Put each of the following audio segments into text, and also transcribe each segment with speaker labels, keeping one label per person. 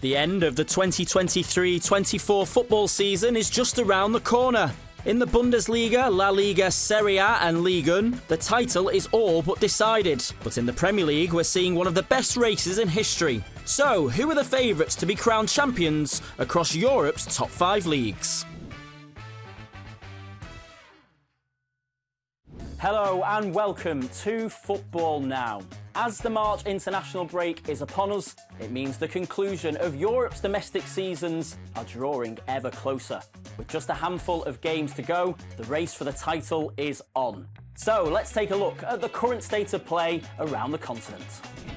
Speaker 1: The end of the 2023-24 football season is just around the corner. In the Bundesliga, La Liga, Serie A and Ligue 1, the title is all but decided. But in the Premier League, we're seeing one of the best races in history. So, who are the favourites to be crowned champions across Europe's top 5 leagues? Hello and welcome to Football Now. As the March international break is upon us, it means the conclusion of Europe's domestic seasons are drawing ever closer. With just a handful of games to go, the race for the title is on. So let's take a look at the current state of play around the continent.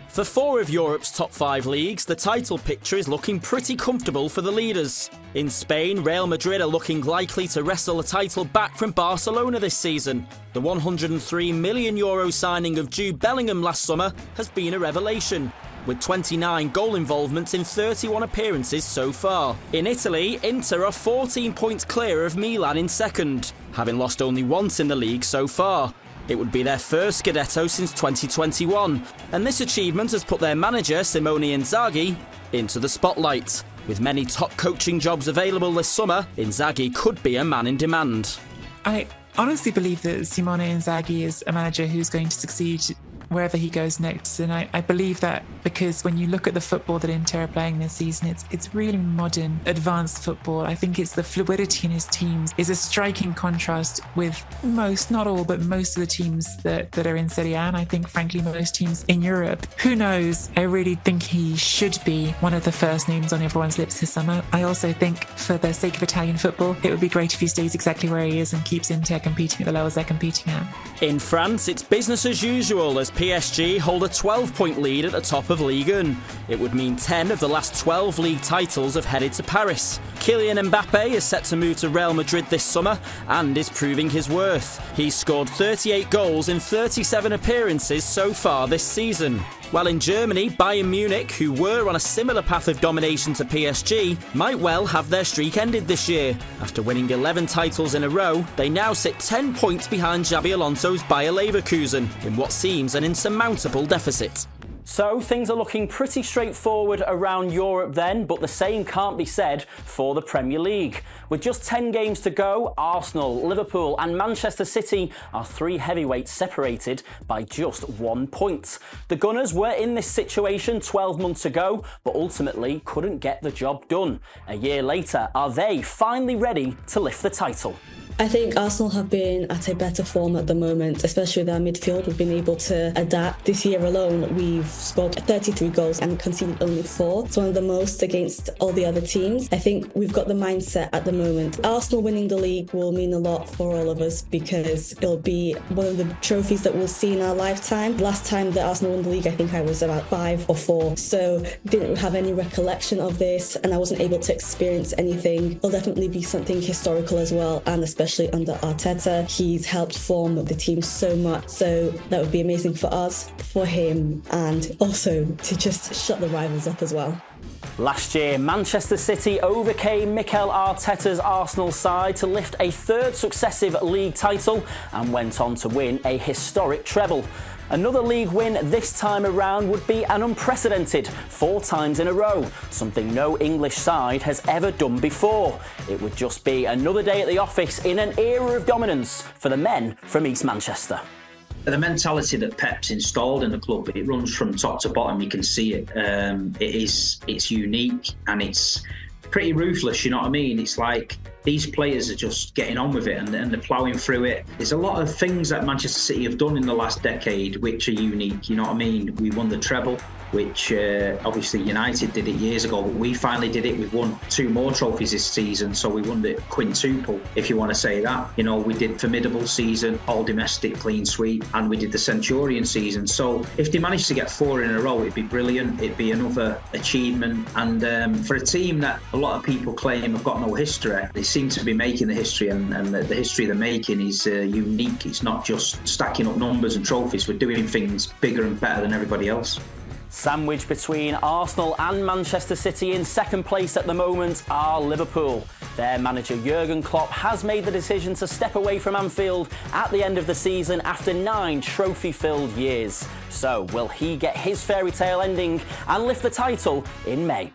Speaker 1: For 4 of Europe's top 5 leagues, the title picture is looking pretty comfortable for the leaders. In Spain, Real Madrid are looking likely to wrestle the title back from Barcelona this season. The €103 million signing of Jude Bellingham last summer has been a revelation, with 29 goal involvements in 31 appearances so far. In Italy, Inter are 14 points clear of Milan in second, having lost only once in the league so far. It would be their first Scudetto since 2021, and this achievement has put their manager, Simone Inzaghi, into the spotlight. With many top coaching jobs available this summer, Inzaghi could be a man in demand.
Speaker 2: I honestly believe that Simone Inzaghi is a manager who's going to succeed wherever he goes next, and I believe that because when you look at the football that Inter are playing this season, it's really modern, advanced football. I think it's the fluidity in his teams is a striking contrast with most, not all, but most of the teams that are in Serie A, and I think frankly most teams in Europe. Who knows? I really think he should be one of the first names on everyone's lips this summer. I also think for the sake of Italian football, it would be great if he stays exactly where he is and keeps Inter competing at the levels they're competing at.
Speaker 1: In France, it's business as usual as PSG hold a 12-point lead at the top of Ligue 1. It would mean 10 of the last 12 league titles have headed to Paris. Kylian Mbappe is set to move to Real Madrid this summer and is proving his worth. He's scored 38 goals in 37 appearances so far this season. While in Germany, Bayern Munich, who were on a similar path of domination to PSG, might well have their streak ended this year. After winning 11 titles in a row, they now sit 10 points behind Xabi Alonso's Bayer Leverkusen, in what seems an insurmountable deficit. So things are looking pretty straightforward around Europe then, but the same can't be said for the Premier League. With just 10 games to go, Arsenal, Liverpool and Manchester City are 3 heavyweights separated by just 1 point. The Gunners were in this situation 12 months ago, but ultimately couldn't get the job done. A year later, are they finally ready to lift the title?
Speaker 3: I think Arsenal have been at a better form at the moment, especially with our midfield. We've been able to adapt. This year alone, we've scored 33 goals and conceded only 4. It's one of the most against all the other teams. I think we've got the mindset at the moment. Arsenal winning the league will mean a lot for all of us because it'll be one of the trophies that we'll see in our lifetime. Last time that Arsenal won the league, I think I was about 5 or 4, so didn't have any recollection of this and I wasn't able to experience anything. It'll definitely be something historical as well, and especially under Arteta. He's helped form the team so much, so that would be amazing for us, for him, and also to just shut the rivals up as well.
Speaker 1: Last year, Manchester City overcame Mikel Arteta's Arsenal side to lift a 3rd successive league title and went on to win a historic treble. Another league win this time around would be an unprecedented 4 times in a row, something no English side has ever done before. It would just be another day at the office in an era of dominance for the men from East Manchester.
Speaker 4: The mentality that Pep's installed in the club, it runs from top to bottom. You can see it. It's unique and it's pretty ruthless, you know what I mean? It's like these players are just getting on with it and they're ploughing through it. There's a lot of things that Manchester City have done in the last decade which are unique, you know what I mean? We won the treble, which obviously United did it years ago, but we finally did it. We've won 2 more trophies this season, so we won the quintuple, if you want to say that. You know, we did formidable season, all domestic, clean sweep, and we did the Centurion season. So if they managed to get 4 in a row, it'd be brilliant. It'd be another achievement. And for a team that a lot of people claim have got no history, they seem to be making the history, and the history they're making is unique. It's not just stacking up numbers and trophies. We're doing things bigger and better than everybody else.
Speaker 1: Sandwiched between Arsenal and Manchester City in second place at the moment are Liverpool. Their manager Jurgen Klopp has made the decision to step away from Anfield at the end of the season after 9 trophy-filled years. So will he get his fairy tale ending and lift the title in May?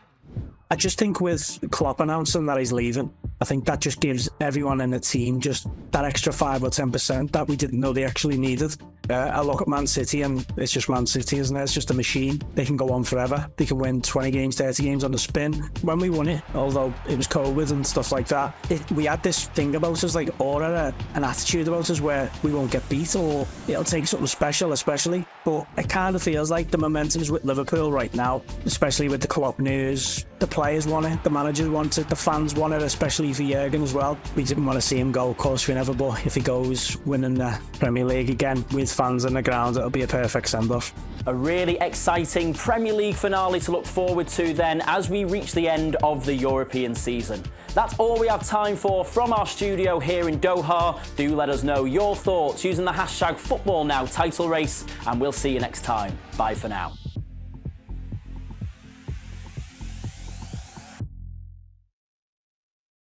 Speaker 5: I just think with Klopp announcing that he's leaving, I think that just gives everyone in the team just that extra 5 or 10% that we didn't know they actually needed. I look at Man City and it's just Man City, isn't it? It's just a machine. They can go on forever. They can win 20 games, 30 games on the spin. When we won it, although it was COVID and stuff like that, we had this thing about us, like aura, an attitude about us where we won't get beat or it'll take something special, especially. But it kind of feels like the momentum's with Liverpool right now, especially with the Klopp news. The players want it, the managers want it, the fans want it, especially for Jurgen as well. We didn't want to see him go, of course we never, but if he goes winning the Premier League again with fans in the ground, it'll be a perfect send-off.
Speaker 1: A really exciting Premier League finale to look forward to then as we reach the end of the European season. That's all we have time for from our studio here in Doha. Do let us know your thoughts using the hashtag #FootballNow title race, and we'll see you next time. Bye for now.